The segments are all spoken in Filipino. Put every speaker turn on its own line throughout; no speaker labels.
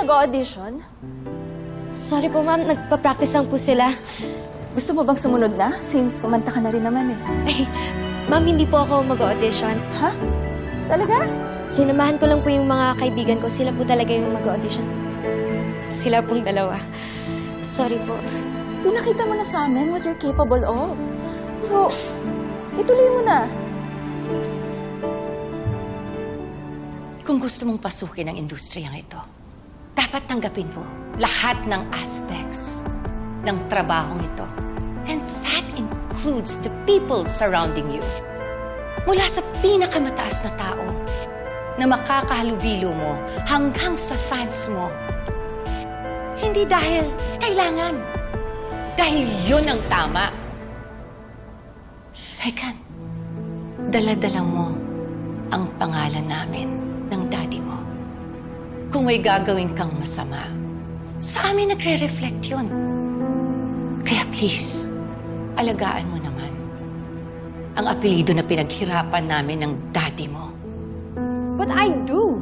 nag-audition?
Sorry po, ma'am. Nagpa-practice lang po sila.
Gusto mo bang sumunod na? Since kumanta ka na rin naman eh.
Ay, ma'am, hindi po ako mag-audition.
Ha? Talaga?
Sinamahan ko lang po yung mga kaibigan ko. Sila po talaga yung mag-audition. Sila pong dalawa. Sorry po.
Pinakita mo na sa amin what you're capable of. So, ituloy mo na.
Kung gusto mong pasukin ang industriyang ito, dapat tanggapin mo lahat ng aspects ng trabahong ito. And that includes the people surrounding you. Mula sa pinakamataas na tao na makakahalubilo mo hanggang sa fans mo. Hindi dahil kailangan. Dahil yun ang tama. Megan, dala-dala mo ang pangalan namin ng daddy mo. Kung may gagawin kang masama, sa amin nagre-reflect yun. Kaya please, alagaan mo naman ang apelido na pinaghirapan namin ng daddy mo.
But I do.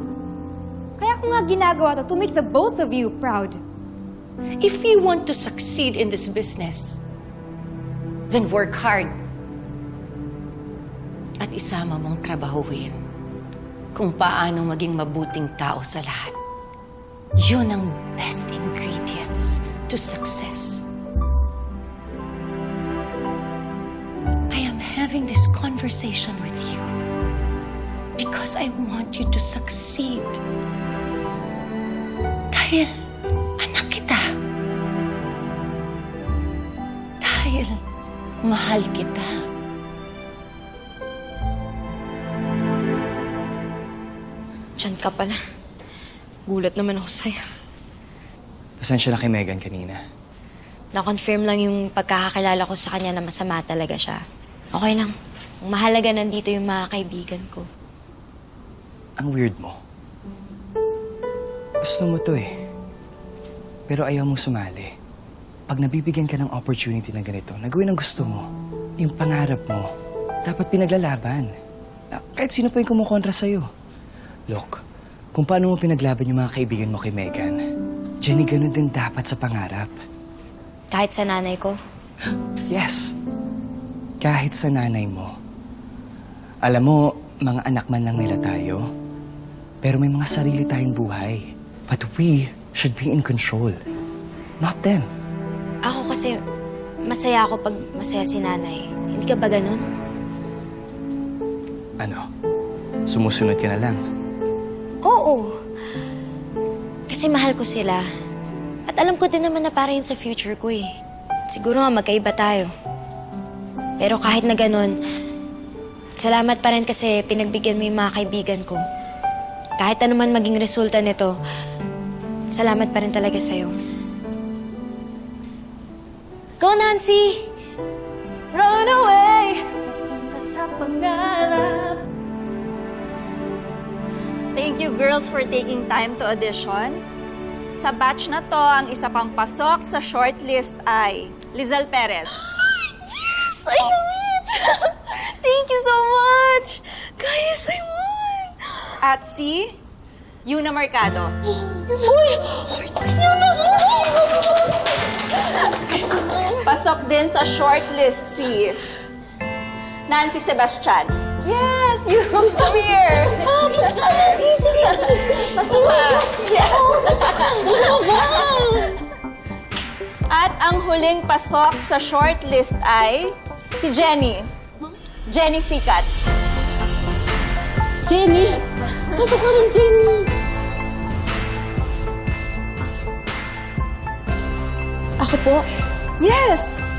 Kaya ko nga ginagawa to make the both of you proud.
If you want to succeed in this business, then work hard. At isama mong trabahuin kung paano maging mabuting tao sa lahat. Yun ang best ingredients to success. I am having this conversation with you because I want you to succeed. Dahil anak kita. Dahil mahal kita.
Diyan ka pala. Gulat naman ako sa'yo.
Pasensya na kay Megan kanina.
Na-confirm lang yung pagkakakilala ko sa kanya na masama talaga siya. Okay lang. Ang mahalaga nandito yung mga kaibigan ko.
Ang weird mo. Gusto mo to eh. Pero ayaw mong sumali. Pag nabibigyan ka ng opportunity na ganito, nagawin ang gusto mo, yung pangarap mo, dapat pinaglalaban. Kahit sino pa yung kumukontra sa'yo. Look, kung paano mo pinaglaban yung mga kaibigan mo kay Megan, Jenny, ganun din dapat sa pangarap.
Kahit sa nanay ko.
Yes. Kahit sa nanay mo. Alam mo, mga anak man lang nila tayo, pero may mga sarili tayong buhay. But we should be in control. Not them.
Ako kasi, masaya ako pag masaya si nanay. Hindi ka ba ganun?
Ano? Sumusunod ka na lang.
Oo. Kasi mahal ko sila. At alam ko din naman na para yun sa future ko eh. Siguro nga magkaiba tayo. Pero kahit na ganun, salamat pa rin kasi pinagbigyan mo yung mga kaibigan ko. Kahit ano man maging resulta nito, salamat pa rin talaga sa'yo. Go, Nancy! Run away! Sa pangarap.
Thank you, girls, for taking time to audition. Sa batch na to, ang isa pang pasok sa shortlist ay Lizelle Perez.
Yes! I knew it! Thank you so much! Guys, I won!
At si Yuna Mercado.
Uy! Yuna!
Pasok din sa shortlist si Nancy Sebastian. Yes, you come here.
Pasok ka, Nancy! Sige!
Pasok ka. Yes.
Pasok ka! Wow!
At ang huling pasok sa shortlist ay si Jenny. Jenny Sikat.
Jenny! Pasok ka rin, Jenny! Ako po?
Yes!